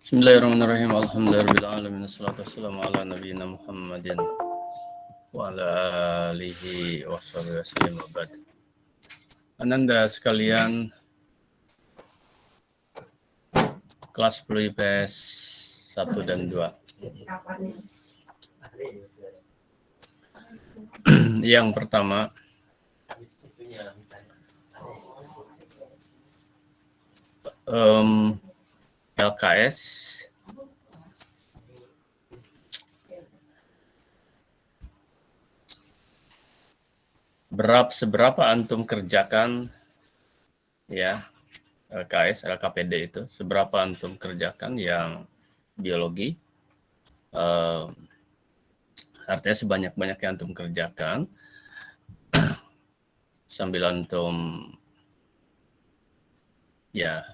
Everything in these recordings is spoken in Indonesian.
Bismillahirrahmanirrahim. Alhamdulillahirrahmanirrahim. Assalatu wassalamu ala nabiyina Muhammadin wa ala alihi wa sahbihi wasallam wa ba'd. Ananda sekalian, kelas 10 IPS 1 dan 2. Yang pertama, LKS seberapa antum kerjakan ya LKS, LKPD itu seberapa antum kerjakan yang biologi, artinya sebanyak-banyak yang antum kerjakan sambil antum ya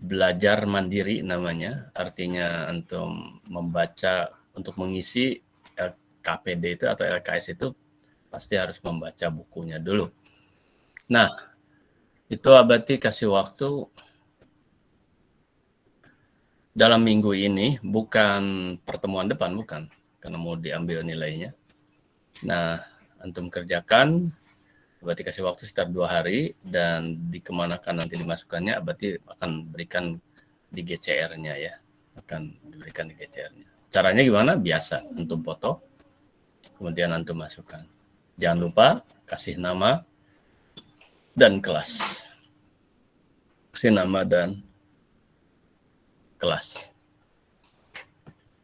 belajar mandiri namanya, artinya antum membaca untuk mengisi LKPD itu atau LKS itu pasti harus membaca bukunya dulu. Nah, itu Abati kasih waktu dalam minggu ini, bukan pertemuan depan, bukan, karena mau diambil nilainya. Nah, antum kerjakan, Abati kasih waktu sekitar 2 hari, dan dikemanakan nanti dimasukkannya, Abati akan berikan di GCR-nya ya, akan diberikan di GCR-nya. Caranya gimana? Biasa, antum foto, kemudian antum masukkan. Jangan lupa kasih nama dan kelas. Kasih nama dan kelas.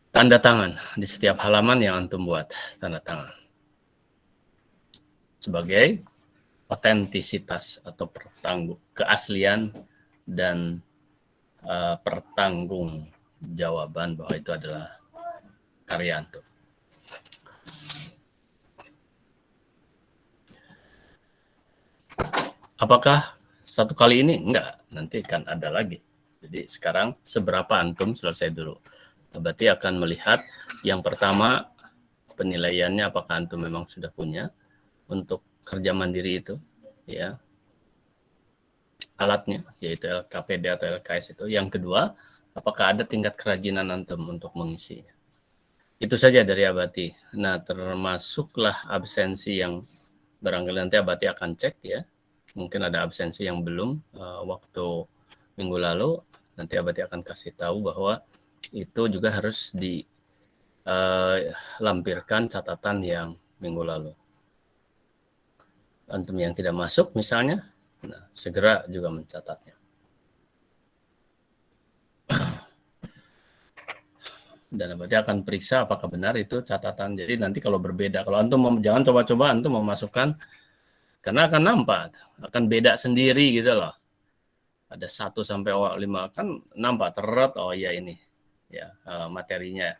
Tanda tangan di setiap halaman yang antum buat, tanda tangan. Sebagai otentisitas atau keaslian dan pertanggung jawaban bahwa itu adalah karya antum. Apakah satu kali ini? Enggak, nanti kan ada lagi. Jadi sekarang seberapa antum selesai dulu. Berarti akan melihat yang pertama penilaiannya apakah antum memang sudah punya untuk kerja mandiri itu, ya, alatnya, yaitu LKPD atau LKS itu. Yang kedua, apakah ada tingkat kerajinan antum untuk mengisinya. Itu saja dari Abati. Nah, termasuklah absensi yang barangkali nanti Abati akan cek ya. Mungkin ada absensi yang belum waktu minggu lalu. Nanti Abati akan kasih tahu bahwa itu juga harus dilampirkan catatan yang minggu lalu. Antum yang tidak masuk misalnya, nah, segera juga mencatatnya. Dan Abati akan periksa apakah benar itu catatan. Jadi nanti kalau berbeda, kalau antum jangan coba-coba antum memasukkan, karena akan nampak, akan beda sendiri gitu loh. Ada 1 sampai 5 kan nampak teret, oh iya ini ya materinya.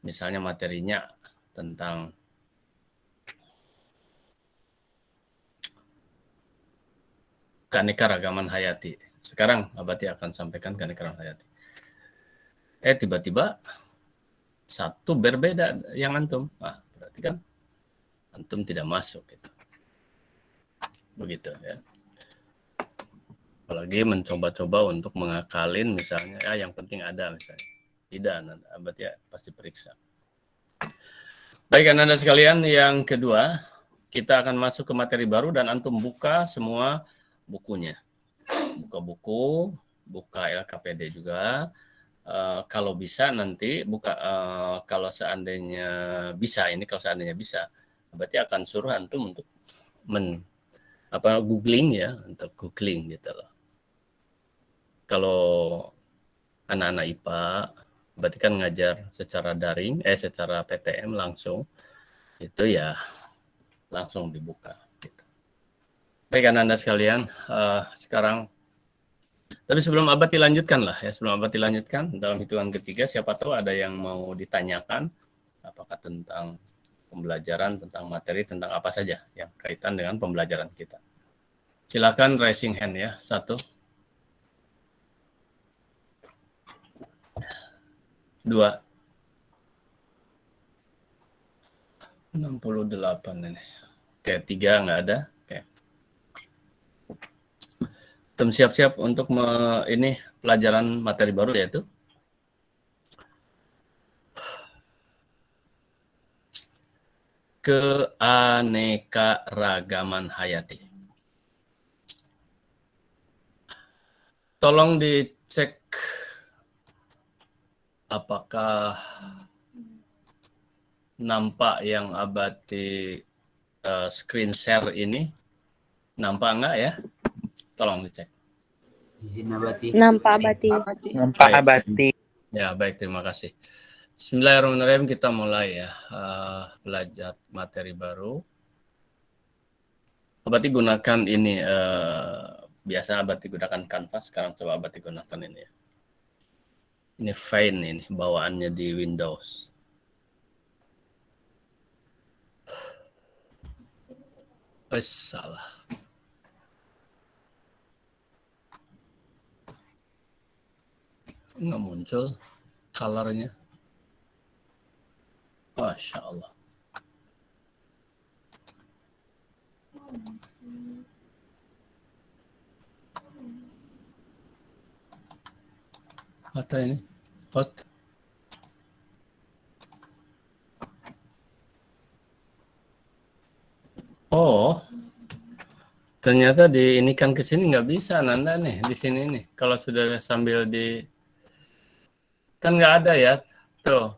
Misalnya materinya tentang keanekaragaman hayati. Sekarang Abati akan sampaikan keanekaragaman hayati. Tiba-tiba satu berbeda yang antum. Nah, berarti kan antum tidak masuk gitu. Begitu ya. Apalagi mencoba-coba untuk mengakalin misalnya, yang penting ada misalnya. Tidak, Abati ya pasti periksa. Baik, Anda sekalian, yang kedua, kita akan masuk ke materi baru dan antum buka semua bukunya. Buka buku, buka LKPD juga. Kalau bisa nanti buka, kalau seandainya bisa, berarti akan suruh antum untuk googling ya, untuk googling gitu loh. Kalau anak-anak IPA, berarti kan ngajar secara daring, secara PTM langsung, itu ya langsung dibuka. Gitu. Baik Anda sekalian, sekarang, tapi sebelum Abati lanjutkan lah ya, dalam hitungan ketiga, siapa tahu ada yang mau ditanyakan, apakah tentang pembelajaran, tentang materi, tentang apa saja yang kaitan dengan pembelajaran kita. Silakan raising hand ya, 1. 2. 68 ini. Oke, 3 nggak ada. Oke. Siap-siap untuk ini pelajaran materi baru yaitu keanekaragaman hayati. Tolong dicek apakah nampak yang Abati screen share ini. Nampak enggak ya? Tolong dicek. Nampak Abati. Nampak Abati. Ya, baik, terima kasih. Bismillahirrahmanirrahim, kita mulai ya belajar materi baru. Abati gunakan ini, biasa Abati gunakan Canvas, sekarang coba Abati gunakan ini ya. Ini Fine ini, bawaannya di Windows. Salah. Nggak muncul colornya. Masya Allah. Apa ini? Hot. Oh, ternyata diinikan ke sini nggak bisa, Nanda nih di sini nih. Kalau sudah sambil di, kan nggak ada ya, tuh.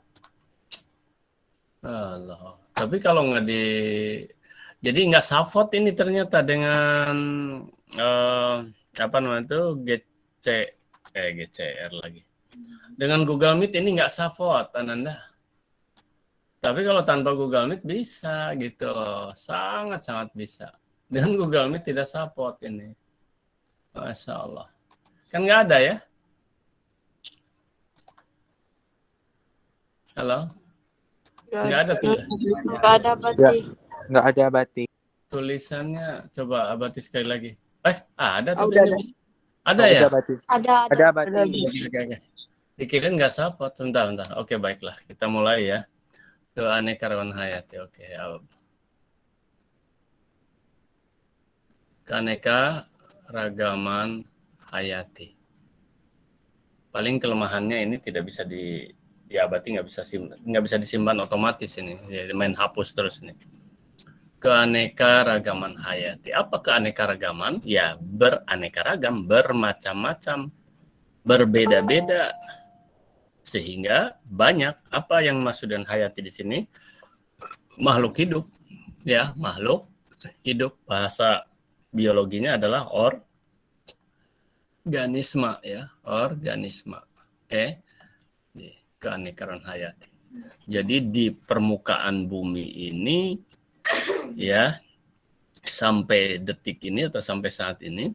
Allah. Tapi kalau nggak di, jadi nggak safot ini ternyata dengan apa namanya itu GCR lagi. Dengan Google Meet ini nggak safot, Ananda. Tapi kalau tanpa Google Meet bisa gitu, sangat-sangat bisa. Dengan Google Meet tidak support ini. Masya Allah. Kan nggak ada ya? Halo? Nggak ada tuh. Nggak ada Abati. Nggak ada Abati. Tulisannya coba Abati sekali lagi. Ada tuh. Ada. Ada ya? Ada. Abati. Oke. Dikirim nggak support. Bentar. Oke, baiklah. Kita mulai ya. Keanekaragaman hayati. Oke. Keanekaragaman hayati. Paling kelemahannya ini tidak bisa Abati nggak bisa disimpan otomatis ini. Jadi main hapus terus nih. Keanekaragaman hayati. Apa keanekaragaman? Ya, beraneka ragam, bermacam-macam, berbeda-beda. Sehingga banyak. Apa yang maksud dengan hayati di sini? Makhluk hidup. Ya, makhluk hidup. Bahasa biologinya adalah organisme ya, organisme. Oke. Keanekaragaman hayati. Jadi di permukaan bumi ini ya, sampai detik ini atau sampai saat ini,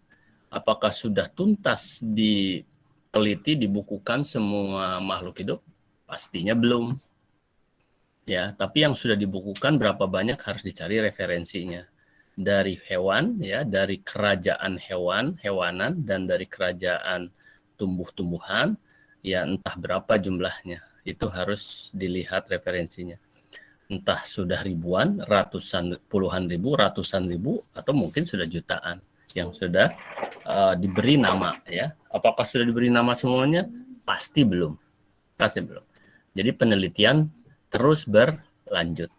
apakah sudah tuntas diteliti, dibukukan semua makhluk hidup? Pastinya belum. Ya, tapi yang sudah dibukukan berapa banyak harus dicari referensinya. Dari hewan ya, dari kerajaan hewanan dan dari kerajaan tumbuh-tumbuhan, ya entah berapa jumlahnya. Itu harus dilihat referensinya. Entah sudah ribuan, puluhan ribu, ratusan ribu, atau mungkin sudah jutaan yang sudah diberi nama ya. Apakah sudah diberi nama semuanya? Pasti belum. Jadi penelitian terus berlanjut.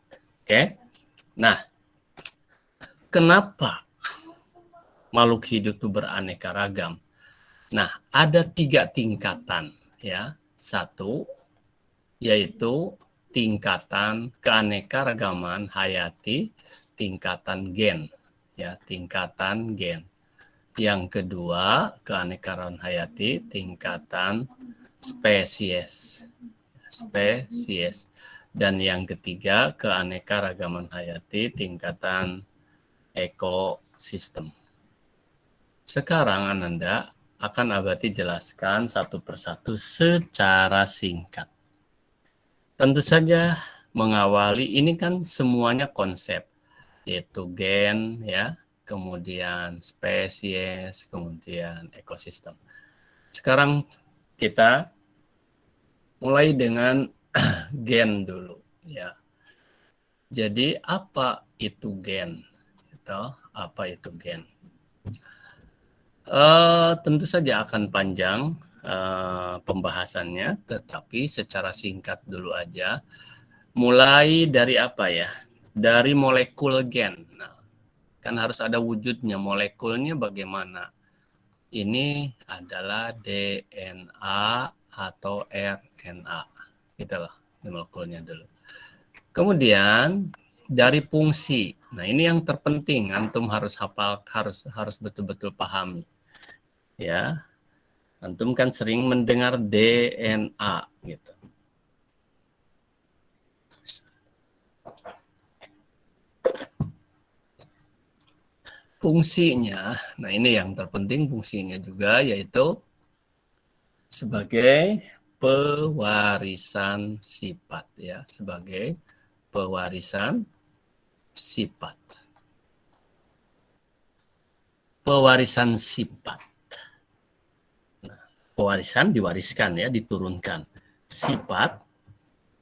Oke. Nah, kenapa makhluk hidup itu beraneka ragam? Nah, ada 3 tingkatan ya. 1 yaitu tingkatan keanekaragaman hayati, tingkatan gen ya, tingkatan gen. Yang kedua, keanekaragaman hayati tingkatan spesies. Dan yang ketiga, keanekaragaman hayati tingkatan ekosistem. Sekarang Ananda akan Abati jelaskan satu persatu secara singkat. Tentu saja mengawali ini kan semuanya konsep, yaitu gen ya, kemudian spesies, kemudian ekosistem. Sekarang kita mulai dengan gen dulu ya. Jadi apa itu gen? Apa itu gen? Tentu saja akan panjang pembahasannya, tetapi secara singkat dulu aja. Mulai dari apa ya? dari molekul gen. Nah, kan harus ada wujudnya, molekulnya bagaimana. Ini adalah DNA atau RNA. Itulah molekulnya dulu. Kemudian dari fungsi. Nah, ini yang terpenting, antum harus hafal, harus betul-betul pahami. Ya. Antum kan sering mendengar DNA gitu. Fungsinya, nah ini yang terpenting fungsinya juga, yaitu sebagai pewarisan sifat ya, sebagai pewarisan sifat. Pewarisan sifat. Nah, pewarisan diwariskan ya, diturunkan. Sifat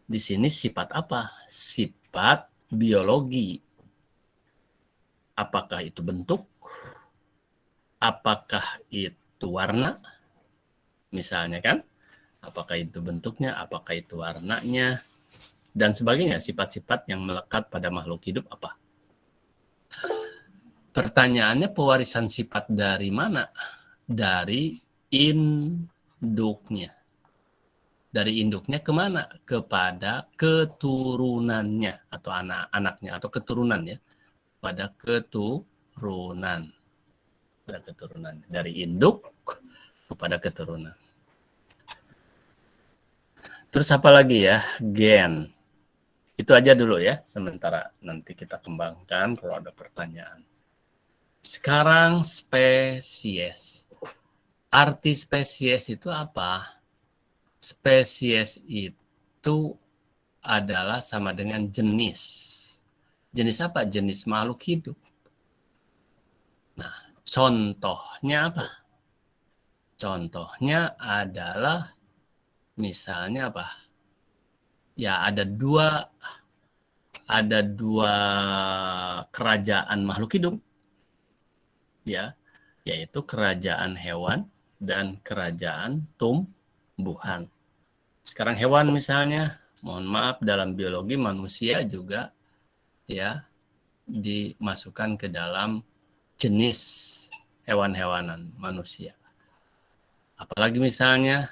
di sini sifat apa? Sifat biologi. Apakah itu bentuk? Apakah itu warna? Misalnya kan? Apakah itu bentuknya? Apakah itu warnanya? Dan sebagainya. Sifat-sifat yang melekat pada makhluk hidup apa? Pertanyaannya, pewarisan sifat dari mana? Dari induknya. Dari induknya kemana? Kepada keturunannya. Atau anak-anaknya. Atau keturunan ya. Pada keturunan. Pada keturunan. Dari induk kepada keturunan. Terus apa lagi ya? Gen. Itu aja dulu ya. Sementara nanti kita kembangkan kalau ada pertanyaan. Sekarang spesies. Arti spesies itu apa? Spesies itu adalah sama dengan jenis. Jenis apa? Jenis makhluk hidup. Nah, contohnya apa? Contohnya adalah misalnya apa? Ya, ada dua kerajaan makhluk hidup. Ya, yaitu kerajaan hewan dan kerajaan tumbuhan. Sekarang hewan misalnya, mohon maaf, dalam biologi manusia juga ya dimasukkan ke dalam jenis hewan-hewanan manusia. Apalagi misalnya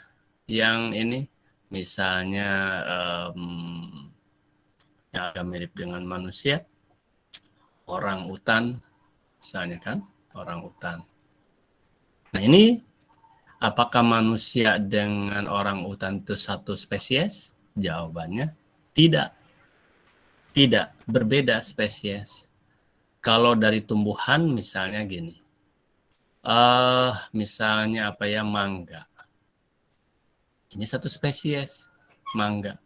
yang ini, misalnya yang agak mirip dengan manusia, orang utan, misalnya kan, orang utan. Nah ini, apakah manusia dengan orang utan itu satu spesies? Jawabannya tidak. Tidak, berbeda spesies. Kalau dari tumbuhan misalnya gini. Misalnya apa ya, mangga. Ini satu spesies, mangga.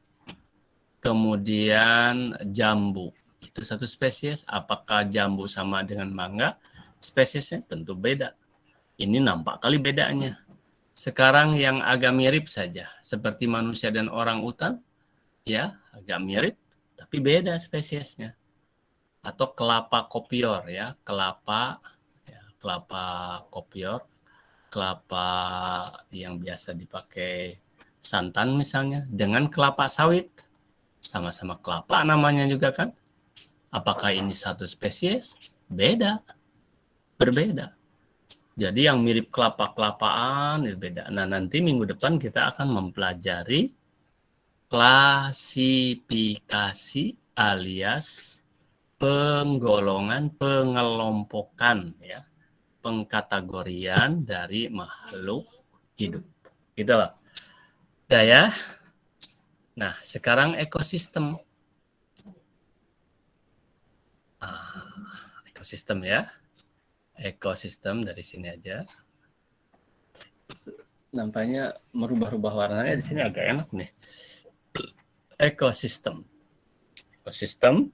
Kemudian jambu, itu satu spesies. Apakah jambu sama dengan mangga? Spesiesnya tentu beda. Ini nampak kali bedanya. Sekarang yang agak mirip saja, seperti manusia dan orang utan, ya agak mirip, tapi beda spesiesnya. Atau kelapa kopior ya, kelapa kopior, kelapa yang biasa dipakai santan misalnya, dengan kelapa sawit, sama-sama kelapa namanya juga kan. Apakah ini satu spesies? Beda, berbeda. Jadi yang mirip kelapa-kelapaan itu beda. Nah, nanti minggu depan kita akan mempelajari klasifikasi alias penggolongan, pengelompokan ya, pengkategorian dari makhluk hidup. Gitu loh. Udah ya. Nah, sekarang ekosistem. Ekosistem ya. Ekosistem dari sini aja. Nampaknya merubah-rubah warnanya di sini agak enak nih. Ekosistem. Ekosistem.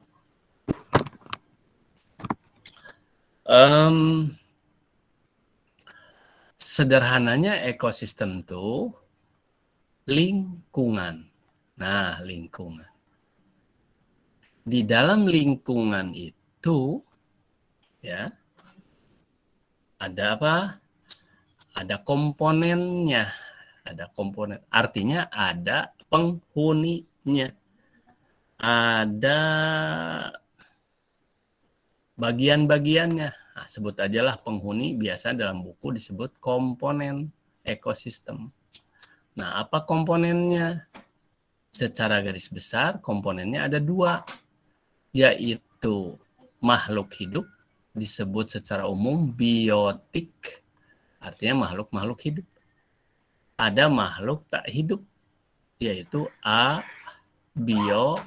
Sederhananya ekosistem itu lingkungan. Nah, lingkungan. Di dalam lingkungan itu ya ada apa? Ada komponennya. Ada komponen. Artinya ada penghuninya. Ada bagian-bagiannya. Nah, sebut aja lah penghuni, biasa dalam buku disebut komponen ekosistem. Nah, apa komponennya? Secara garis besar, komponennya ada 2, yaitu makhluk hidup, disebut secara umum biotik, artinya makhluk-makhluk hidup. Ada makhluk tak hidup, yaitu abiotik,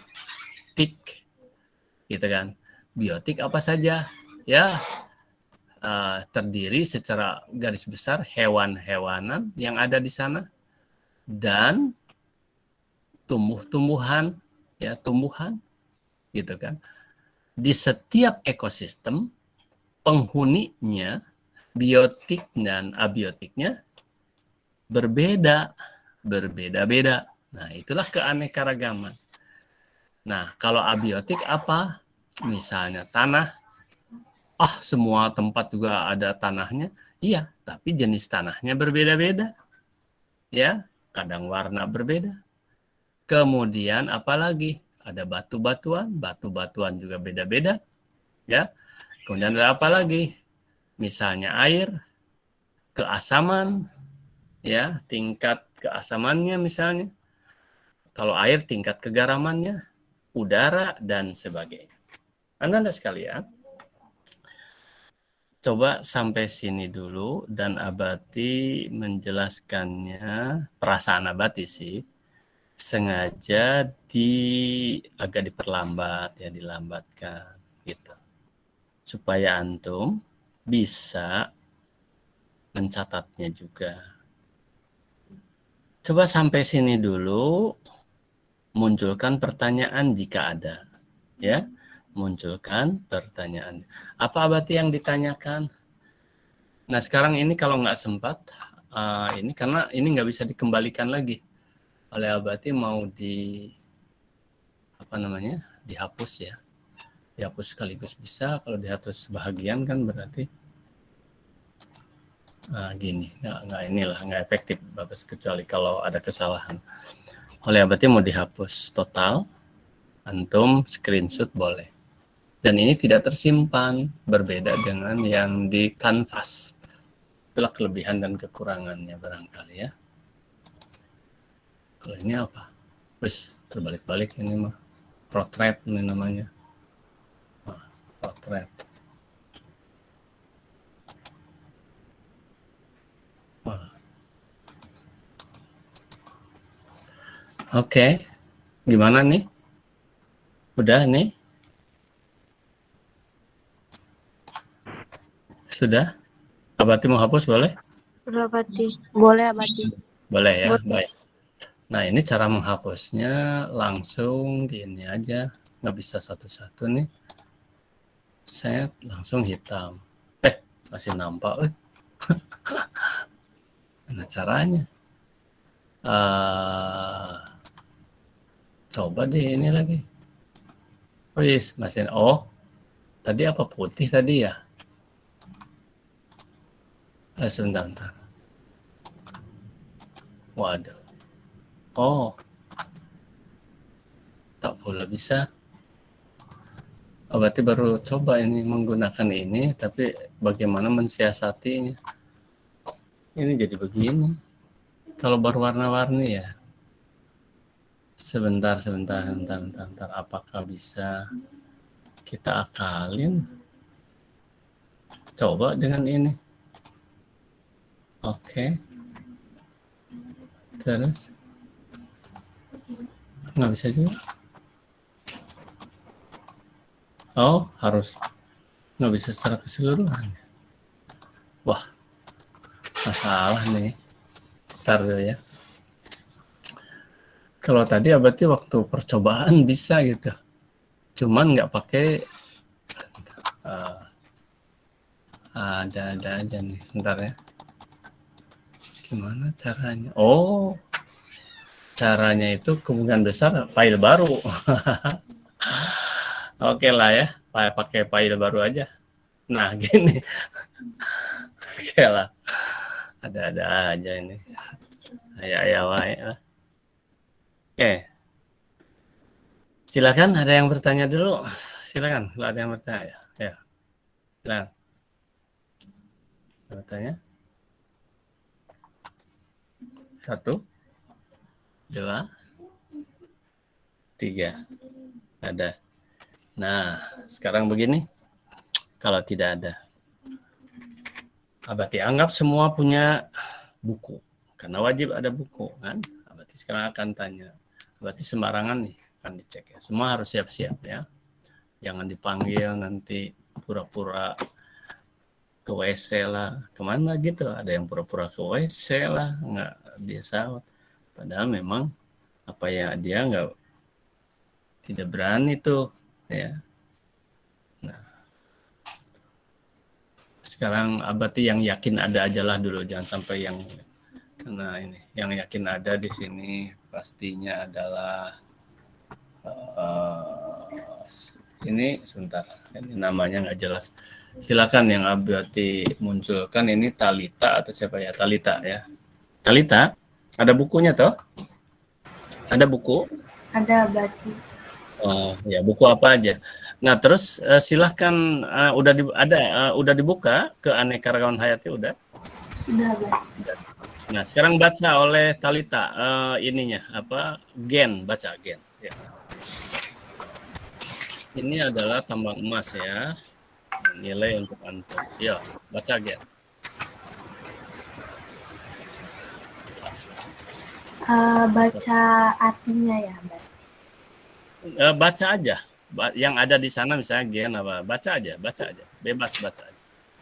gitu kan. Biotik apa saja? Ya, terdiri secara garis besar hewan-hewanan yang ada di sana dan tumbuh-tumbuhan, ya tumbuhan, gitu kan. Di setiap ekosistem penghuninya, biotik dan abiotiknya berbeda-beda. Nah, itulah keanekaragaman. Nah, kalau abiotik apa? Misalnya tanah. Semua tempat juga ada tanahnya. Iya, tapi jenis tanahnya berbeda-beda. Ya, kadang warna berbeda. Kemudian apalagi? Ada batu-batuan juga beda-beda. Ya. Kemudian ada apa lagi? Misalnya air, keasaman, ya, tingkat keasamannya misalnya. Kalau air tingkat kegaramannya, udara dan sebagainya. Anda sekalian, coba sampai sini dulu dan Abati menjelaskannya, perasaan Abati sih, sengaja agak diperlambat, ya dilambatkan gitu. Supaya antum bisa mencatatnya juga. Coba sampai sini dulu, munculkan pertanyaan jika ada, ya. Munculkan pertanyaan. Apa Abati yang ditanyakan? Nah, sekarang ini kalau nggak sempat, ini karena ini nggak bisa dikembalikan lagi oleh Abati, mau dihapus ya. Dihapus sekaligus bisa, kalau dihapus sebahagian kan berarti gini, nggak efektif Bapak, kecuali kalau ada kesalahan. Oleh Abati mau dihapus total, antum screenshot boleh. Dan ini tidak tersimpan, berbeda dengan yang di kanvas. Itulah kelebihan dan kekurangannya barangkali ya. Kalau ini apa? Terus terbalik-balik ini mah. Portrait ini namanya. Portrait. Oke. Gimana nih? Udah nih? Sudah? Abati mau hapus boleh? Udah Abati. Boleh, Abati. Boleh ya, Boleh. baik. Nah, ini cara menghapusnya langsung di ini aja. Nggak bisa satu-satu nih. Saya langsung hitam. Masih nampak. Mana caranya? Coba deh ini lagi. Masih. Tadi apa putih tadi ya? Sebentar. Waduh. Tak boleh bisa. Berarti baru coba ini menggunakan ini, tapi bagaimana mensiasatinya? Ini jadi begini. Kalau baru warna-warni ya. Sebentar. Apakah bisa kita akalin? Coba dengan ini. Oke. Terus nggak bisa juga. Harus nggak bisa secara keseluruhan. Wah, masalah nih. Ntar dulu ya. Kalau tadi berarti waktu percobaan bisa gitu. Cuman nggak pakai ada aja nih. Ntar ya. Gimana caranya? Caranya itu kemungkinan besar file baru. Oke lah ya, pakai file baru aja. Nah, gini. Oke lah. Ada aja ini. Ayah wae lah. Oke. Silakan, ada yang bertanya dulu. Silakan, kalau ada yang bertanya. Ya. Nah, tanya 1, 2, 3. Ada. Nah, sekarang begini. Kalau tidak ada, Abati anggap semua punya buku. Karena wajib ada buku, kan? Abati sekarang akan tanya. Abati sembarangan nih, akan dicek ya. Semua harus siap-siap ya. Jangan dipanggil nanti pura-pura ke WC lah. Kemana gitu. Ada yang pura-pura ke WC lah. Nggak biasa. Padahal memang apa ya dia tidak berani tuh ya. Nah, sekarang Abati yang yakin ada ajalah dulu, jangan sampai yang karena ini yang yakin ada di sini pastinya adalah ini sebentar, ini namanya nggak jelas. Silakan yang Abati munculkan ini Talita atau siapa ya? Talita ya. Talita, ada bukunya toh? Ada buku? Ada Abati. Oh ya, buku apa aja? Nah terus silahkan udah dibuka ke Aneka Ragaman Hayati udah? Sudah Abati. Nah sekarang baca oleh Talita ininya apa gen, baca gen. Ya. Ini adalah tambang emas ya, nilai untuk antum. Ya, baca gen. Baca artinya ya Abati. Baca aja, yang ada di sana misalnya gen apa, baca aja, bebas baca aja.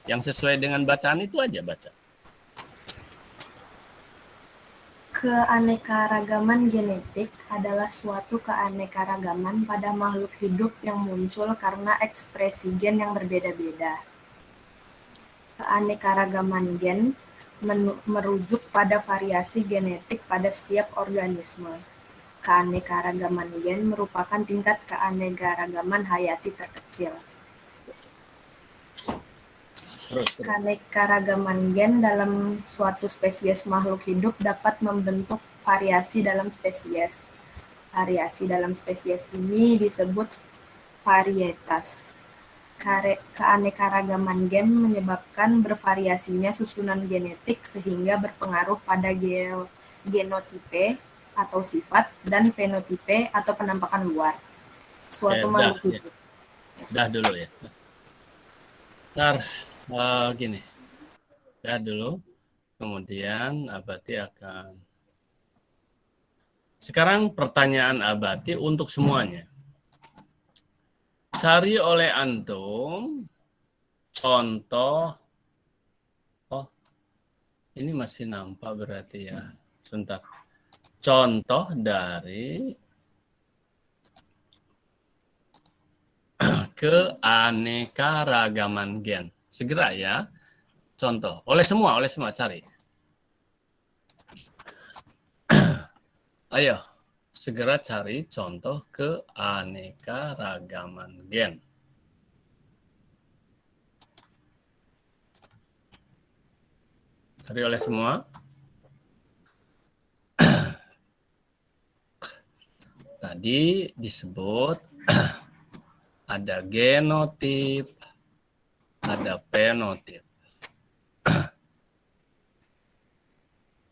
Yang sesuai dengan bacaan itu aja baca. Keanekaragaman genetik adalah suatu keanekaragaman pada makhluk hidup yang muncul karena ekspresi gen yang berbeda-beda. Keanekaragaman gen merujuk pada variasi genetik pada setiap organisme. Keanekaragaman gen merupakan tingkat keanekaragaman hayati terkecil. Keanekaragaman gen dalam suatu spesies makhluk hidup dapat membentuk variasi dalam spesies. Variasi dalam spesies ini disebut varietas. Keanekaragaman gen menyebabkan bervariasinya susunan genetik sehingga berpengaruh pada genotipe atau sifat dan fenotipe atau penampakan luar suatu makhluk hidup. Dah dulu ya. Ntar gini, dah dulu, kemudian Abati akan. Sekarang pertanyaan Abati untuk semuanya. Cari oleh antum contoh. Oh, ini masih nampak berarti ya. Sebentar. Contoh dari keanekaragaman gen. Segera ya. Contoh. Oleh semua cari. Ayo, segera cari contoh keanekaragaman gen. Cari oleh semua. Tadi disebut ada genotip, ada fenotip.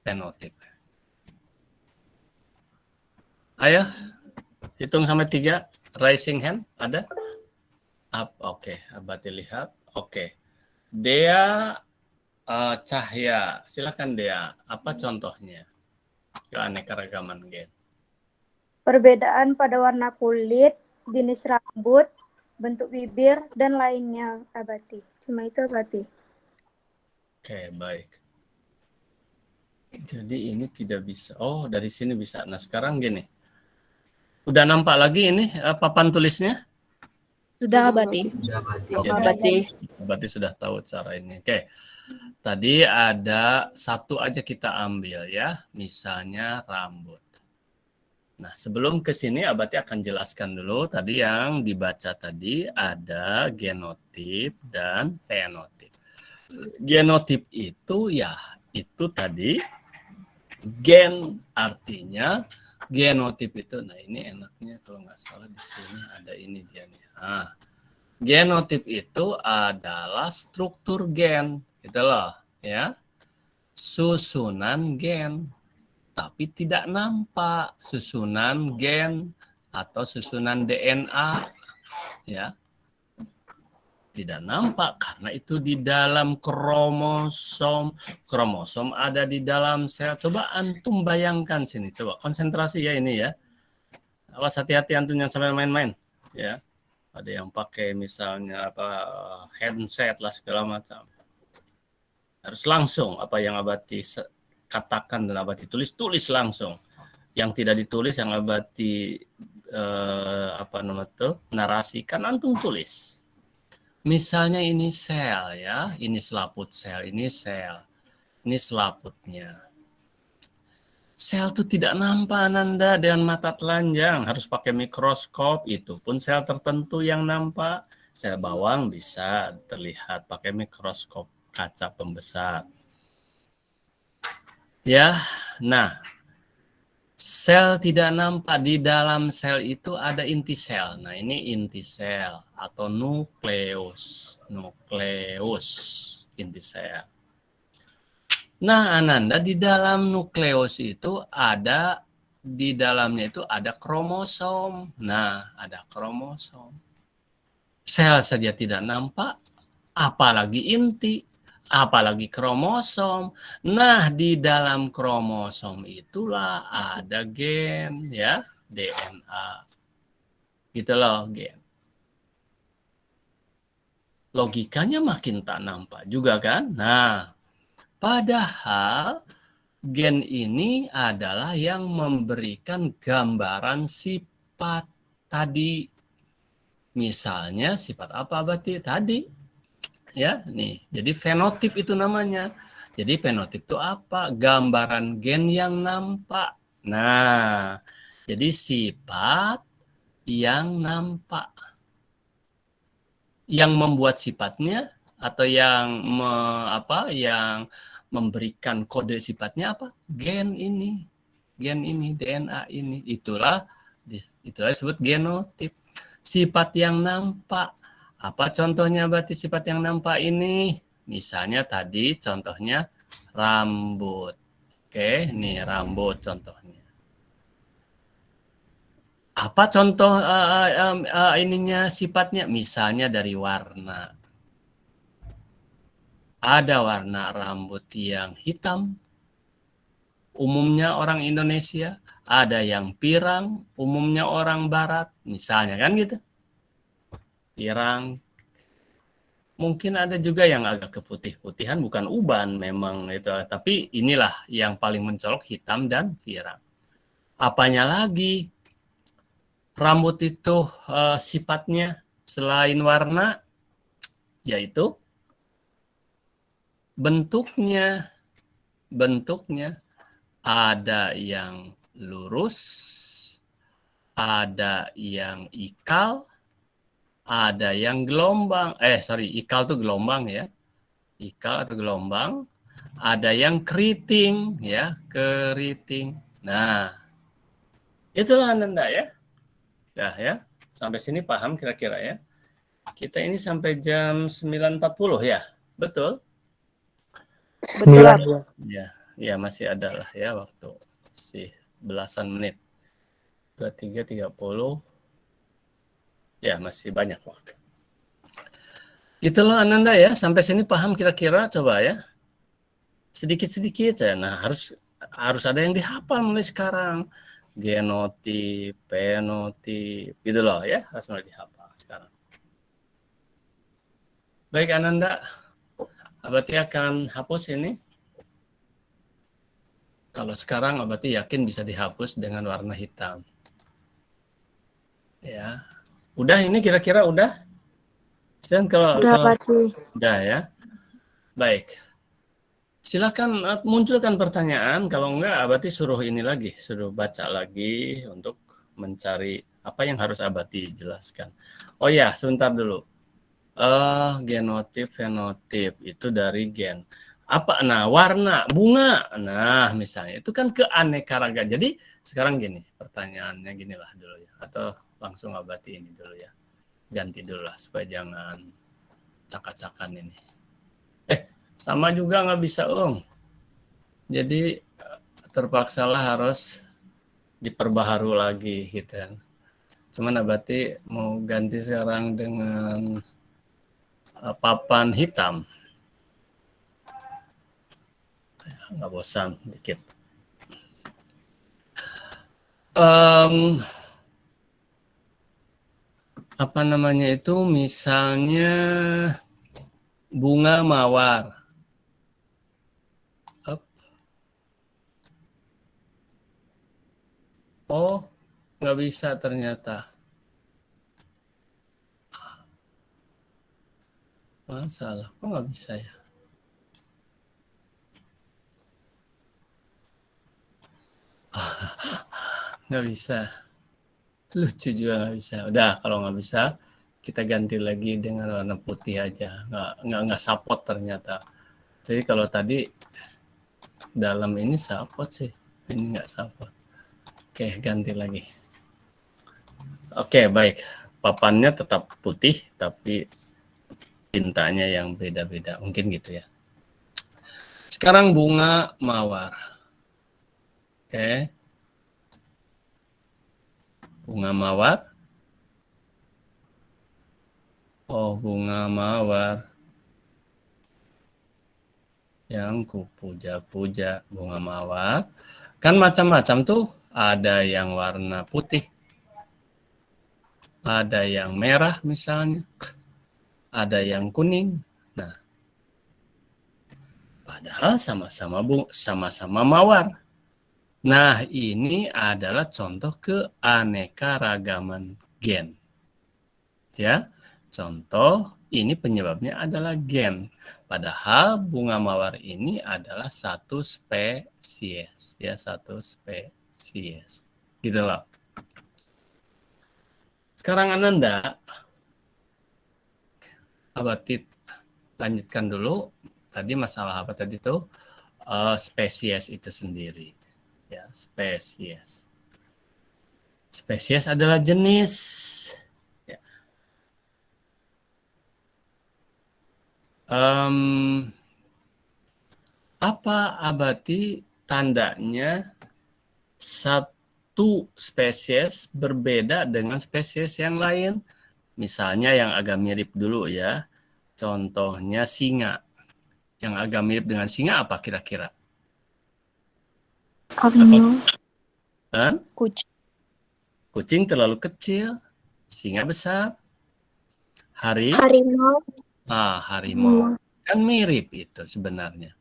Fenotip. Ayo, hitung sampai 3. Raising hand, ada? Oke, Abati lihat. Oke. Dea Cahya, silakan Dea. Apa contohnya? Keanekaragaman gen. Perbedaan pada warna kulit, jenis rambut, bentuk bibir, dan lainnya, Abati. Cuma itu, Abati. Oke, baik. Jadi ini tidak bisa. Oh, dari sini bisa. Nah, sekarang gini. Udah nampak lagi ini papan tulisnya? Sudah, Abati. Abati sudah tahu cara ini. Oke. Tadi ada satu aja kita ambil ya. Misalnya rambut. Nah, sebelum ke sini Abati akan jelaskan dulu tadi yang dibaca tadi ada genotip dan fenotip. Genotip itu ya itu tadi gen artinya genotip itu. Nah, ini enaknya kalau nggak salah di sini ada ini dia nih. Genotip itu adalah struktur gen, gitu loh, ya. Susunan gen, tapi tidak nampak susunan gen atau susunan DNA, ya. Tidak nampak karena itu di dalam kromosom. Kromosom ada di dalam sel. Coba antum bayangkan sini, coba konsentrasi ya ini ya. Awas hati-hati antum yang sampai main-main, ya. Ada yang pakai misalnya apa handset lah segala macam. Harus langsung apa yang Abati katakan dan Abati tulis langsung. Yang tidak ditulis yang Abati narasikan antum tulis. Misalnya ini sel ya, ini selaput sel, ini sel, ini selaputnya. Sel itu tidak nampak Ananda dengan mata telanjang, harus pakai mikroskop, itu pun sel tertentu yang nampak. Sel bawang bisa terlihat pakai mikroskop kaca pembesar. Ya, nah, sel tidak nampak, di dalam sel itu ada inti sel. Nah, ini inti sel atau nukleus inti sel. Nah, Ananda, di dalam nukleus itu ada, di dalamnya itu ada kromosom. Nah, ada kromosom. Sel saja tidak nampak, apalagi inti, apalagi kromosom. Nah, di dalam kromosom itulah ada gen, ya, DNA. Gitu loh, gen. Logikanya makin tak nampak juga kan? Nah, padahal gen ini adalah yang memberikan gambaran sifat tadi. Misalnya sifat apa berarti tadi? Ya, nih. Jadi fenotip itu namanya. Jadi fenotip itu apa? Gambaran gen yang nampak. Nah, jadi sifat yang nampak. Yang membuat sifatnya atau yang yang memberikan kode sifatnya apa? Gen ini, DNA ini. Itulah disebut genotip. Sifat yang nampak. Apa contohnya berarti sifat yang nampak ini? Misalnya tadi contohnya rambut. Oke, nih rambut contohnya. Apa contoh ininya sifatnya? Misalnya dari warna. Ada warna rambut yang hitam, umumnya orang Indonesia. Ada yang pirang, umumnya orang Barat. Misalnya kan gitu. Pirang. Mungkin ada juga yang agak keputih-putihan, bukan uban memang itu. Tapi inilah yang paling mencolok, hitam dan pirang. Apanya lagi? Rambut itu sifatnya selain warna, yaitu bentuknya ada yang lurus, ada yang ikal, ada yang gelombang. Ikal itu gelombang ya. Ikal atau gelombang. Ada yang keriting ya, keriting. Nah, itulah Ananda ya. Dah ya, sampai sini paham kira-kira ya. Kita ini sampai jam 9.40 ya, betul? Betul. Ya masih ada lah ya waktu, masih belasan menit. 23.30, ya masih banyak waktu. Itulah Ananda ya, sampai sini paham kira-kira, coba ya. Sedikit-sedikit ya, nah harus ada yang dihafal mulai sekarang. Genotip, fenotip, gitu loh ya, harus mulai dihafal sekarang. Baik Ananda, Abati akan hapus ini. Kalau sekarang Abati yakin bisa dihapus dengan warna hitam. Ya, udah ini kira-kira udah. Dan kalau udah ya, baik. Silakan munculkan pertanyaan. Kalau enggak, Abati suruh ini lagi, suruh baca lagi untuk mencari apa yang harus Abati jelaskan. Oh ya, sebentar dulu. Genotip, fenotip itu dari gen. Apa? Nah, warna, bunga. Nah, misalnya itu kan keanekaragaman. Jadi sekarang gini, pertanyaannya ginilah dulu ya. Atau langsung Abati ini dulu ya. ganti dulu lah supaya jangan cak-cakan ini. Sama juga nggak bisa, Jadi terpaksalah harus diperbaharui lagi gitu kan. Cuman Abati mau ganti sekarang dengan papan hitam. Nggak bosan dikit. Apa namanya itu, misalnya bunga mawar. Oh, nggak bisa ternyata. Masalah, kok nggak bisa ya? Nggak bisa. Lucu juga nggak bisa. Udah, kalau nggak bisa, kita ganti lagi dengan warna putih aja. Nggak support ternyata. Jadi kalau tadi dalam ini support sih. Ini nggak support. Oke, ganti lagi. Oke, baik. Papannya tetap putih, tapi tintanya yang beda-beda. Mungkin gitu ya. Sekarang bunga mawar. Oke. Bunga mawar. Oh, bunga mawar. Yang kupuja-puja, bunga mawar. Kan macam-macam tuh. Ada yang warna putih. Ada yang merah misalnya. Ada yang kuning. Nah, padahal sama-sama mawar. Nah, ini adalah contoh keanekaragaman gen. Ya, contoh ini penyebabnya adalah gen. Padahal bunga mawar ini adalah satu spesies, ya, satu spesies. Gitu loh. Sekarang Ananda, Abati lanjutkan dulu. Tadi masalah apa tadi tuh? Spesies itu sendiri. Ya, spesies. Spesies adalah jenis. Ya. Apa Abati tandanya satu spesies berbeda dengan spesies yang lain? Misalnya yang agak mirip dulu ya. Contohnya singa. Yang agak mirip dengan singa apa kira-kira? Harimau. Kucing. Kucing terlalu kecil. Singa besar. Harimau. Harimau. Kan mirip itu sebenarnya.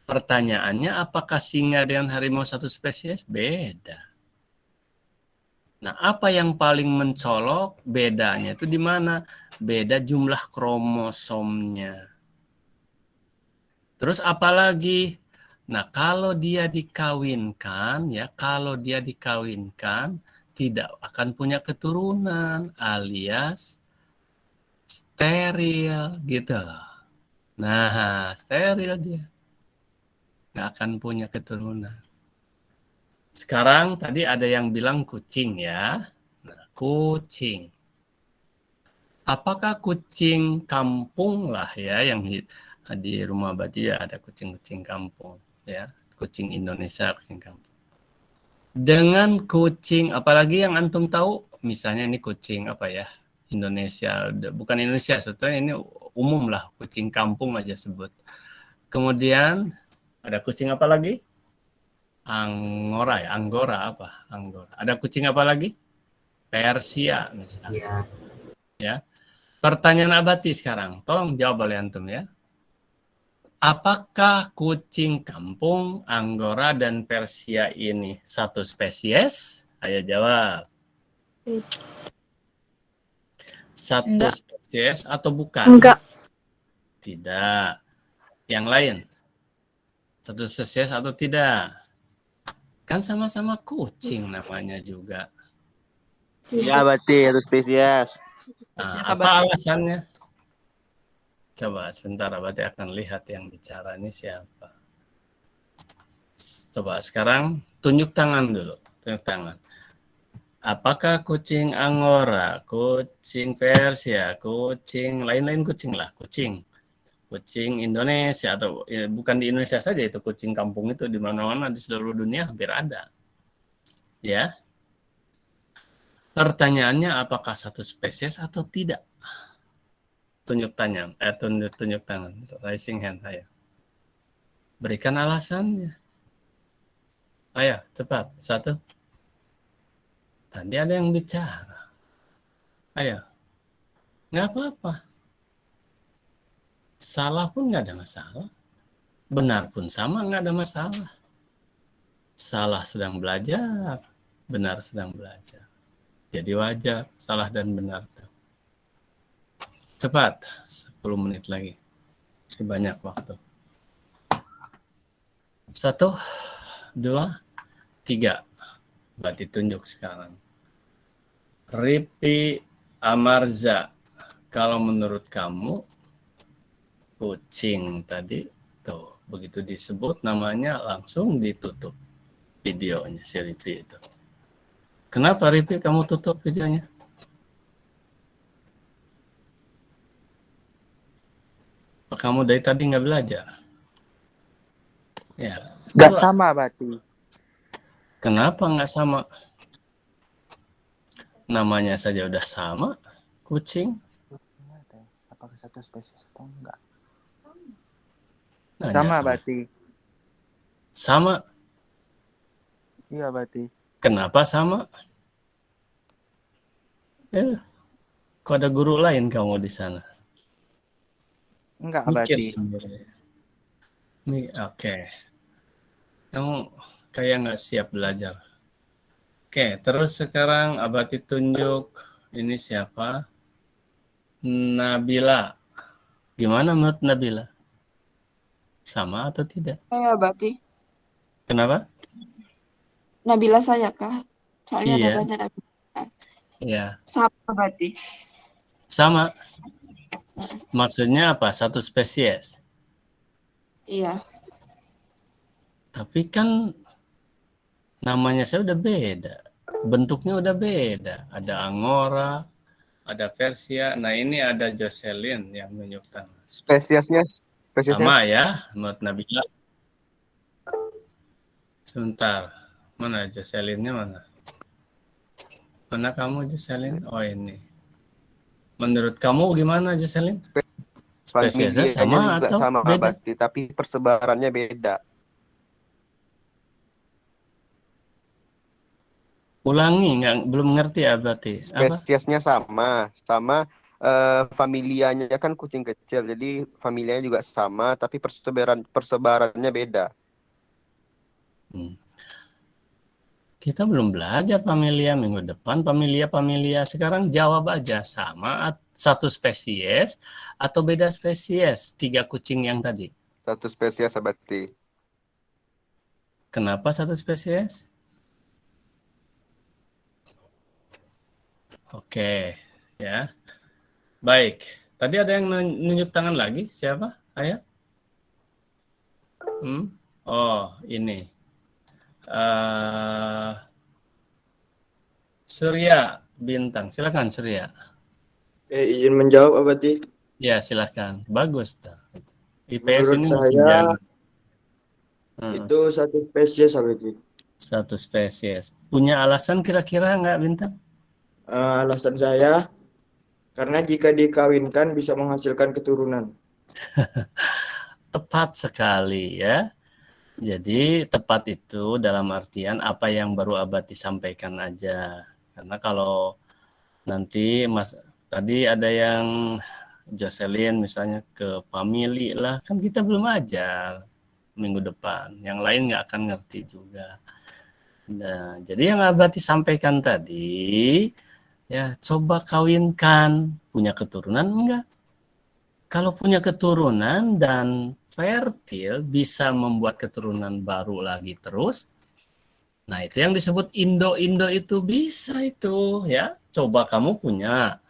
Pertanyaannya, apakah singa dengan harimau satu spesies? Beda. Nah, apa yang paling mencolok bedanya itu di mana? Beda jumlah kromosomnya. Terus apa lagi? Nah, kalau dia dikawinkan, tidak akan punya keturunan alias steril gitu loh. Nah, steril dia. Nggak akan punya keturunan. Sekarang tadi ada yang bilang kucing ya. Nah, kucing. Apakah kucing kampung lah ya yang di rumah Abati ya ada kucing-kucing kampung ya. Kucing Indonesia, kucing kampung. Dengan kucing, apalagi yang antum tahu, misalnya ini kucing apa ya, Indonesia, bukan Indonesia, sebetulnya ini umum lah, kucing kampung aja sebut. Kemudian ada kucing apa lagi? Anggora. Ada kucing apa lagi? Persia misalnya. Ya. Pertanyaan Abati sekarang, tolong jawab oleh antum ya. Apakah kucing kampung, Anggora, dan Persia ini satu spesies? Ayo jawab. Satu spesies atau bukan? Enggak. Tidak. Yang lain? Satu spesies atau tidak? Kan sama-sama kucing namanya juga. Iya, Abati, satu spesies. Nah, apa alasannya? Coba sebentar, Abati akan lihat yang bicara ini siapa. Coba sekarang tunjuk tangan dulu. Tunjuk tangan. Apakah kucing Angora, kucing Persia, kucing lain-lain kucing lah, kucing Indonesia atau ya, bukan di Indonesia saja itu kucing kampung itu di mana-mana di seluruh dunia hampir ada. Ya. Pertanyaannya apakah satu spesies atau tidak? Tunjuk tangan, tunjuk tangan, raising hand, ayo. Berikan alasannya. Ayo, cepat. 1. Tadi ada yang bicara. Ayo. Nggak apa-apa. Salah pun nggak ada masalah. Benar pun sama, nggak ada masalah. Salah sedang belajar, benar sedang belajar. Jadi wajar, salah dan benar. Cepat, 10 menit lagi. Masih banyak waktu. 1, 2, 3. Berarti tunjuk sekarang. Ripi Amarza, kalau menurut kamu kucing tadi tuh begitu disebut namanya langsung ditutup videonya si Ripi itu. Kenapa Ripi kamu tutup videonya? Kamu dari tadi nggak belajar? Ya. Nggak sama berarti. Kenapa nggak sama? Namanya saja udah sama, kucing. Apakah satu spesies atau enggak? Nanya Sama berarti. Sama. Iya berarti. Kenapa sama? Kok ada guru lain kamu di sana? Enggak Mikir berarti. sendiri. Oke. Kamu kayak nggak siap belajar. Oke, terus sekarang Abati tunjuk ini siapa? Nabila. Gimana menurut Nabila? Sama atau tidak? Saya berarti Kenapa? Nabila saya kah? Soalnya Iya. dadanya Nabila. Iya. Sama berarti. Sama. Maksudnya apa? Satu spesies. Iya. Tapi kan namanya saya udah beda. Bentuknya udah beda. Ada Angora, ada Persia. Nah ini ada Jocelyn yang menunjuk tangan. Spesiesnya Sama ya, menurut Nabila. Sebentar. Mana Jocelyn-nya mana? Mana kamu Jocelyn? Oh ini. Menurut kamu gimana Jocelyn? Spesiesnya sama juga atau sama beda? Abati, tapi persebarannya beda. Ulangi, belum ngerti ya berarti. Apa? Spesiesnya sama familianya kan kucing kecil, jadi familianya juga sama, tapi persebarannya beda. Kita belum belajar familia minggu depan. Familia. Sekarang jawab aja sama satu spesies atau beda spesies 3 kucing yang tadi. Satu spesies Abati. Kenapa satu spesies? Oke, ya. Baik. Tadi ada yang nunjuk tangan lagi. Siapa? Ayah? Oh, ini. Surya Bintang. Silakan Surya. Izin menjawab Abati. Ya, silakan. Bagus. Menurut IPS ini masih saya jago. itu satu spesies Abati. Satu spesies. Punya alasan kira-kira nggak Bintang? Alasan saya karena jika dikawinkan bisa menghasilkan keturunan. Tepat sekali ya. Jadi tepat itu dalam artian apa yang baru Abati sampaikan aja. Karena kalau nanti tadi ada yang Jocelyn misalnya ke family lah, kan kita belum ajar minggu depan. Yang lain nggak akan ngerti juga. Nah, jadi yang Abati sampaikan tadi, ya coba kawinkan, punya keturunan enggak? Kalau punya keturunan dan fertil bisa membuat keturunan baru lagi terus. Nah, itu yang disebut Indo itu bisa itu ya. Coba kamu punya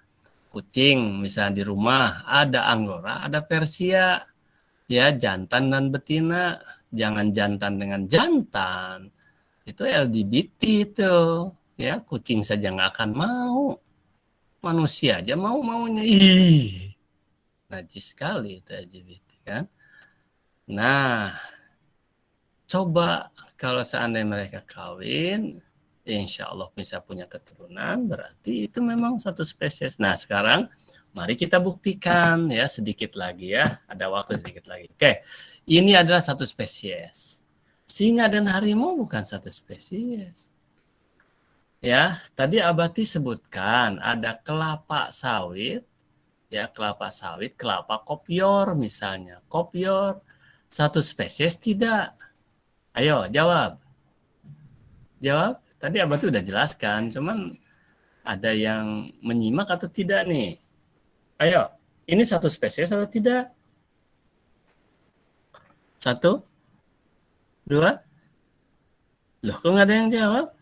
kucing misalnya di rumah, ada Angora, ada Persia. Ya, jantan dan betina, jangan jantan dengan jantan. Itu LGBT itu, Ya, kucing saja nggak akan mau. Manusia aja maunya. Ih, najis sekali itu LGBT kan. Nah, coba kalau seandainya mereka kawin, insya Allah bisa punya keturunan, berarti itu memang satu spesies. Nah, sekarang mari kita buktikan ya sedikit lagi ya. Ada waktu sedikit lagi. Oke, ini adalah satu spesies. Singa dan harimau bukan satu spesies. Ya, tadi Abati sebutkan ada kelapa sawit, ya kelapa sawit, kelapa kopior misalnya. Kopior satu spesies tidak? Ayo jawab. Jawab. Tadi Abati udah jelaskan, cuman ada yang menyimak atau tidak nih? Ayo, ini satu spesies atau tidak? 1, 2. Loh, kok nggak ada yang jawab?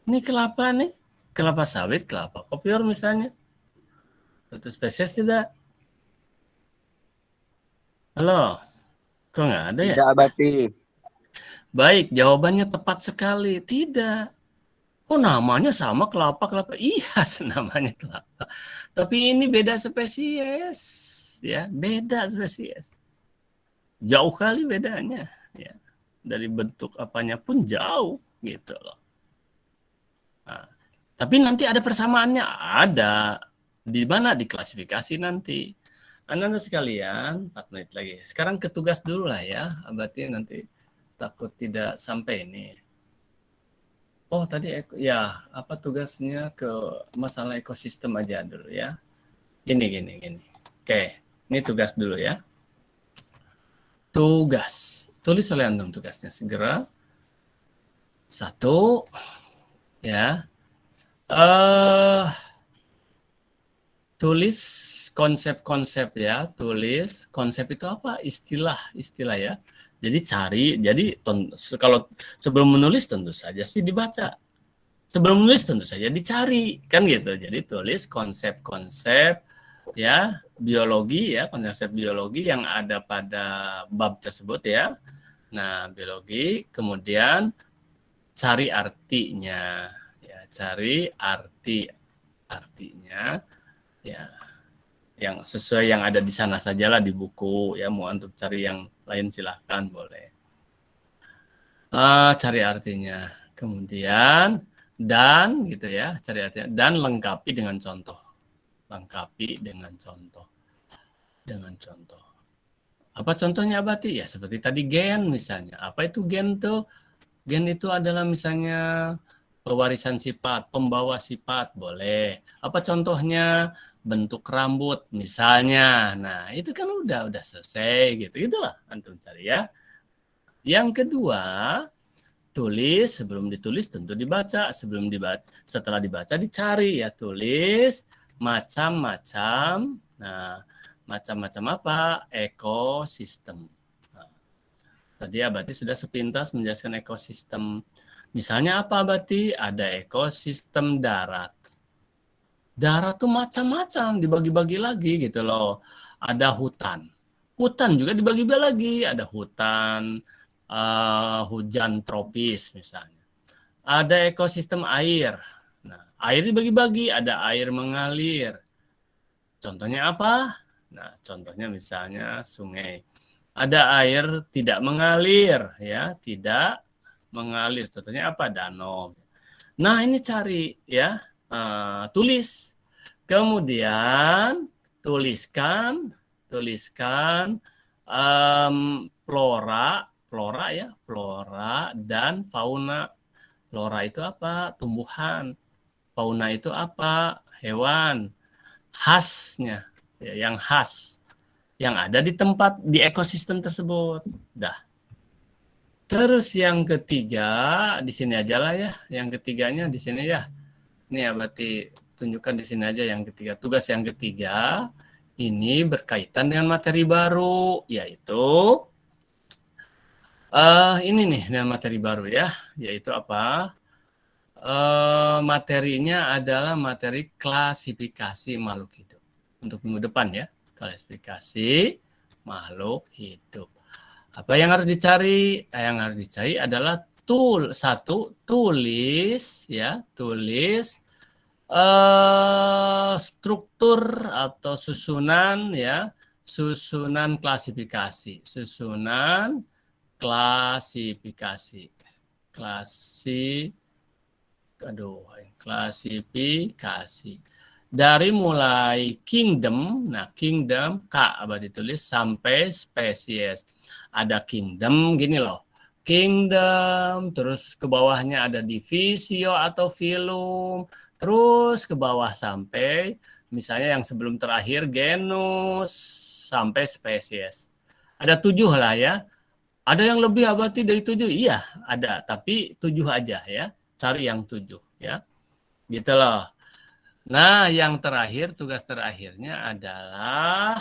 Ini kelapa nih, kelapa sawit, kelapa kopior misalnya. Satu spesies tidak? Halo, kok nggak ada ya? Tidak, Abati. Baik, jawabannya tepat sekali. Tidak. Kok namanya sama kelapa? Iya, namanya kelapa. Tapi ini beda spesies. Ya, beda spesies. Jauh kali bedanya. Ya. Dari bentuk apanya pun jauh gitu loh. Nah, tapi nanti ada persamaannya, ada di mana di klasifikasi nanti. Anak-anak sekalian, 4 menit lagi. Sekarang ke tugas dulu lah ya, berarti nanti takut tidak sampai ini. Oh tadi ya apa tugasnya ke masalah ekosistem aja dulu ya. Gini. Oke, ini tugas dulu ya. Tugas, tulis oleh antum tugasnya segera. 1. Ya, tulis konsep-konsep ya, tulis konsep itu apa, istilah ya. Jadi kalau sebelum menulis tentu saja sih dibaca, sebelum menulis tentu saja dicari kan gitu. Jadi tulis konsep-konsep ya biologi ya, konsep biologi yang ada pada bab tersebut ya. Nah biologi, kemudian cari artinya, ya, cari artinya, ya, yang sesuai yang ada di sana sajalah di buku, ya, mau untuk cari yang lain silahkan boleh. Cari artinya, kemudian dan gitu ya, cari artinya dan lengkapi dengan contoh, Apa contohnya Abati? Ya seperti tadi gen misalnya. Apa itu gen tuh? Gen itu adalah misalnya pewarisan sifat, pembawa sifat, boleh. Apa contohnya? Bentuk rambut misalnya. Nah, itu kan udah selesai gitu. Itulah antum cari ya. Yang kedua, tulis, sebelum ditulis tentu dibaca, setelah dibaca dicari ya, tulis macam-macam. Nah, macam-macam apa? Ekosistem. Tadi Abati sudah sepintas menjelaskan ekosistem. Misalnya apa Abati? Ada ekosistem darat. Darat tuh macam-macam, dibagi-bagi lagi gitu loh. Ada hutan. Hutan juga dibagi-bagi lagi. Ada hutan, hujan tropis misalnya. Ada ekosistem air. Nah, air dibagi-bagi. Ada air mengalir. Contohnya apa? Nah, contohnya misalnya sungai. Ada air tidak mengalir, ya, tidak mengalir. Contohnya apa? Danau. Nah, ini cari, ya, tulis. Kemudian tuliskan flora ya, flora dan fauna. Flora itu apa? Tumbuhan. Fauna itu apa? Hewan. Khasnya, ya, yang khas. Yang ada di tempat, di ekosistem tersebut. Dah. Terus yang ketiga, di sini aja lah ya. Yang ketiganya di sini ya. Ini ya berarti tunjukkan di sini aja yang ketiga. Tugas yang ketiga, ini berkaitan dengan materi baru, yaitu ini nih dengan materi baru ya. Yaitu apa? Materinya adalah materi klasifikasi makhluk hidup. Untuk minggu depan ya. Klasifikasi makhluk hidup. Apa yang harus dicari? Yang harus dicari adalah tulis ya, tulis struktur atau susunan ya, susunan klasifikasi, klasifikasi dari mulai kingdom, nah kingdom K apa ditulis sampai spesies. Ada kingdom gini loh, kingdom, terus ke bawahnya ada divisio atau filum, terus ke bawah sampai misalnya yang sebelum terakhir genus sampai spesies. Ada 7 lah ya. Ada yang lebih abadi dari 7? Iya, ada. Tapi 7 aja ya. Cari yang 7 ya. Gitu loh. Nah, yang terakhir, tugas terakhirnya adalah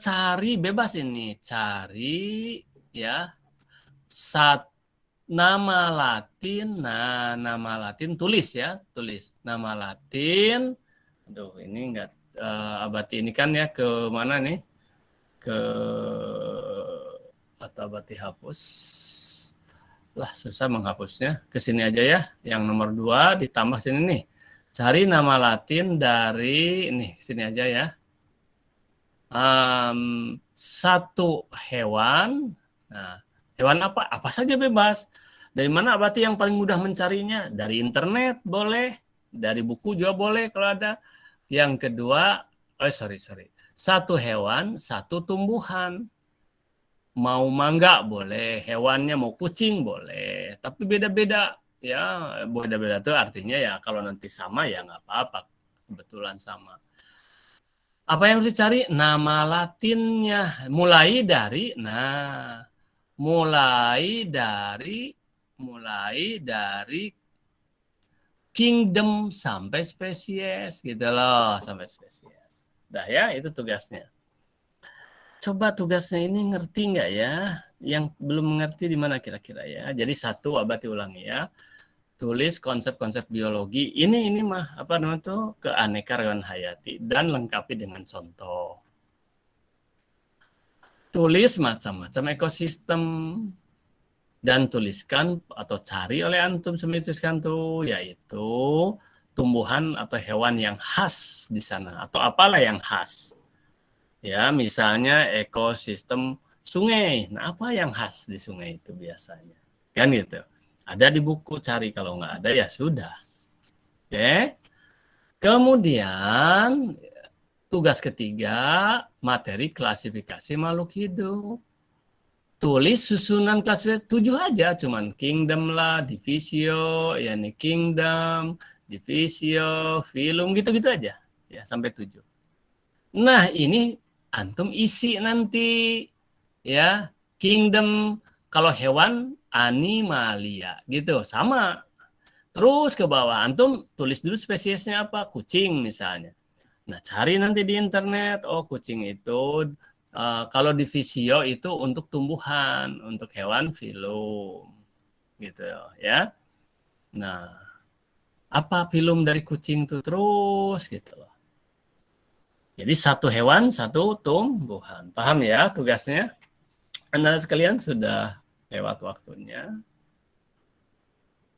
cari bebas ini. Cari ya nama Latin. Nah, nama Latin tulis ya, tulis nama Latin. Aduh, ini enggak abadi ini kan ya ke mana nih? Atau abadi hapus. Lah, susah menghapusnya. Ke sini aja ya. Yang nomor 2 ditambah sini nih. Cari nama Latin dari ini sini aja ya. Satu hewan. Nah, hewan apa? Apa saja bebas. Dari mana berarti yang paling mudah mencarinya? Dari internet boleh, dari buku juga boleh kalau ada. Yang kedua, satu hewan, satu tumbuhan. Mau mangga boleh, hewannya mau kucing boleh, tapi beda-beda ya. Beda-beda itu artinya ya kalau nanti sama ya nggak apa-apa, kebetulan sama. Apa yang harus dicari? Nama Latinnya. Mulai dari kingdom sampai spesies gitu loh, sampai spesies. Dah ya, itu tugasnya. Coba tugasnya ini ngerti nggak ya? Yang belum mengerti di mana kira-kira ya? Jadi 1 abadi ulangi ya. Tulis konsep-konsep biologi. Ini mah apa namanya tuh keanekaragaman hayati dan lengkapi dengan contoh. Tulis macam-macam ekosistem dan tuliskan atau cari oleh antum tuliskan tuh yaitu tumbuhan atau hewan yang khas di sana atau apalah yang khas. Ya, misalnya ekosistem sungai. Nah, apa yang khas di sungai itu biasanya? Kan gitu. Ada di buku, cari. Kalau nggak ada, ya sudah. Oke. Kemudian, tugas ketiga, materi klasifikasi makhluk hidup. Tulis susunan klasifikasi 7 aja. Cuman kingdom lah, divisio, ya nih kingdom, divisio, filum, gitu-gitu aja. Ya, sampai 7. Nah, ini antum isi nanti ya, kingdom kalau hewan animalia gitu sama. Terus ke bawah antum tulis dulu spesiesnya apa, kucing misalnya. Nah, cari nanti di internet, oh kucing itu kalau divisio itu untuk tumbuhan, untuk hewan filum gitu ya. Nah, apa filum dari kucing itu terus gitu loh. Jadi 1 hewan, 1 tumbuhan. Paham ya tugasnya? Anda sekalian sudah lewat waktunya.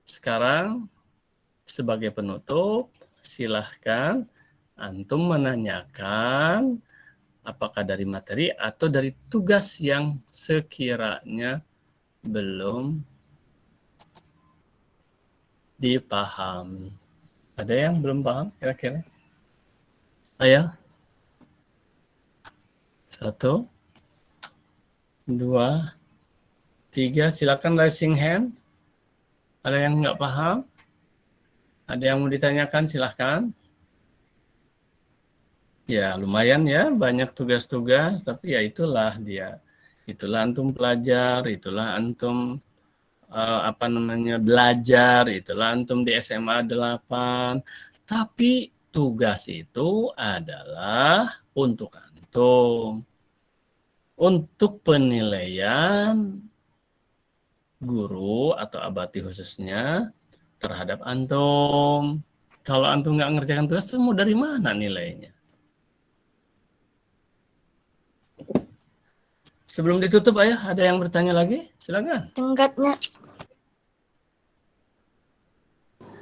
Sekarang sebagai penutup, silahkan antum menanyakan apakah dari materi atau dari tugas yang sekiranya belum dipahami. Ada yang belum paham kira-kira? Ayo. 1, 2, 3, silakan raising hand. Ada yang nggak paham? Ada yang mau ditanyakan, silahkan. Ya, lumayan ya, banyak tugas-tugas, tapi ya itulah dia. Itulah antum pelajar, itulah antum belajar, itulah antum di SMA 8. Tapi tugas itu adalah untuk antum. Untuk penilaian guru atau abadi khususnya terhadap antum. Kalau antum nggak ngerjakan tugas, mau dari mana nilainya? Sebelum ditutup, Ayah, ada yang bertanya lagi? Silakan. Tenggatnya.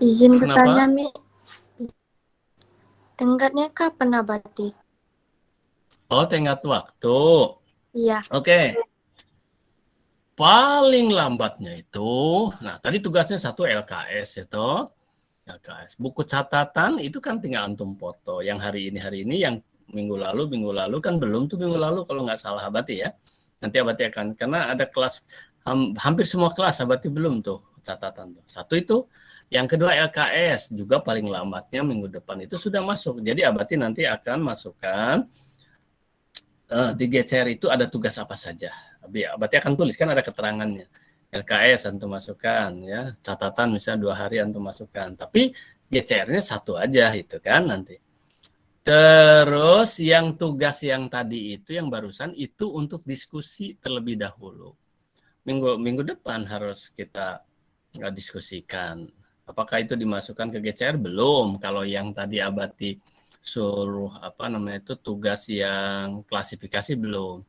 Izin Kenapa? bertanya, Mi. Tenggatnya kapan Abati? Oh, tenggat waktu. Iya. Oke. Paling lambatnya itu, nah tadi tugasnya satu LKS itu. LKS. Buku catatan itu kan tinggal antum foto. Yang hari ini, yang minggu lalu kan belum tuh minggu lalu kalau nggak salah Abati ya. Nanti Abati akan, karena ada kelas, hampir semua kelas Abati belum tuh catatan tuh. Satu itu. Yang kedua LKS, juga paling lambatnya minggu depan itu sudah masuk. Jadi Abati nanti akan masukkan, di GCR itu ada tugas apa saja. Abati akan tulis, kan ada keterangannya. LKS antum masukkan ya, catatan misalnya 2 hari antum masukkan, tapi GCR-nya satu aja itu kan nanti. Terus yang tugas yang tadi itu yang barusan itu untuk diskusi terlebih dahulu. Minggu depan harus kita diskusikan. Apakah itu dimasukkan ke GCR? Belum. Kalau yang tadi Abati suruh tugas yang klasifikasi belum.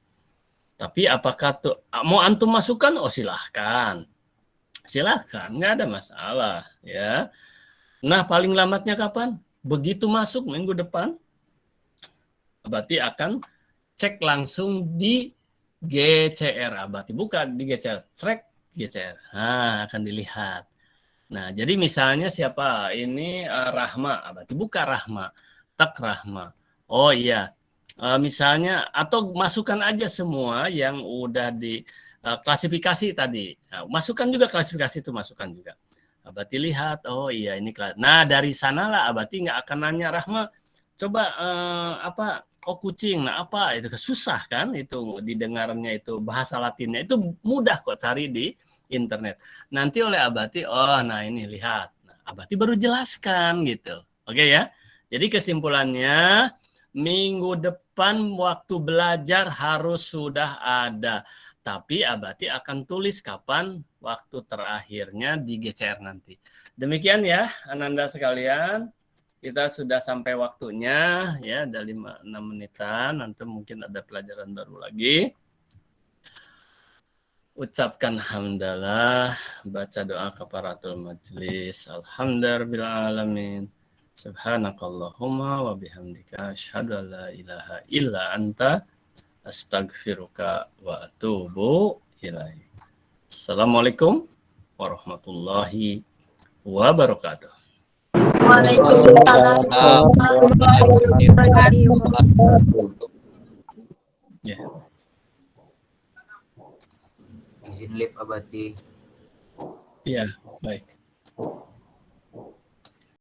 Tapi apakah mau antum masukkan? Oh silahkan, nggak ada masalah ya. Nah paling lambatnya kapan? Begitu masuk minggu depan, Abati akan cek langsung di GCR. Abati buka di GCR, track GCR. Nah akan dilihat. Nah jadi misalnya siapa ini, Rahma, Abati buka Rahma, tak Rahma. Oh iya. Misalnya atau masukkan aja semua yang udah di klasifikasi tadi. Nah, masukkan juga klasifikasi itu, masukkan juga. Abati lihat, oh iya ini kelas. Nah dari sanalah Abati nggak akan nanya Rahma, coba oh kucing, nah apa itu susah kan itu didengarnya, itu bahasa Latinnya itu mudah kok cari di internet. Nanti oleh Abati, oh nah ini lihat, nah, Abati baru jelaskan gitu. Oke ya. Jadi kesimpulannya, minggu depan waktu belajar harus sudah ada. Tapi Abati akan tulis kapan waktu terakhirnya di GCR nanti. Demikian ya, Ananda sekalian. Kita sudah sampai waktunya ya, ada 5-6 menitan. Nanti mungkin ada pelajaran baru lagi. Ucapkan hamdalah, baca doa kafaratul majlis. Alhamdulillahirrahmanirrahim. Subhanakallahumma wa bihamdika asyhadu an la ilaha illa anta astaghfiruka wa atubu ilaik. Assalamualaikum warahmatullahi wabarakatuh. Waalaikumsalam warahmatullahi wabarakatuh. Ya. Izin live Abati. Iya, baik.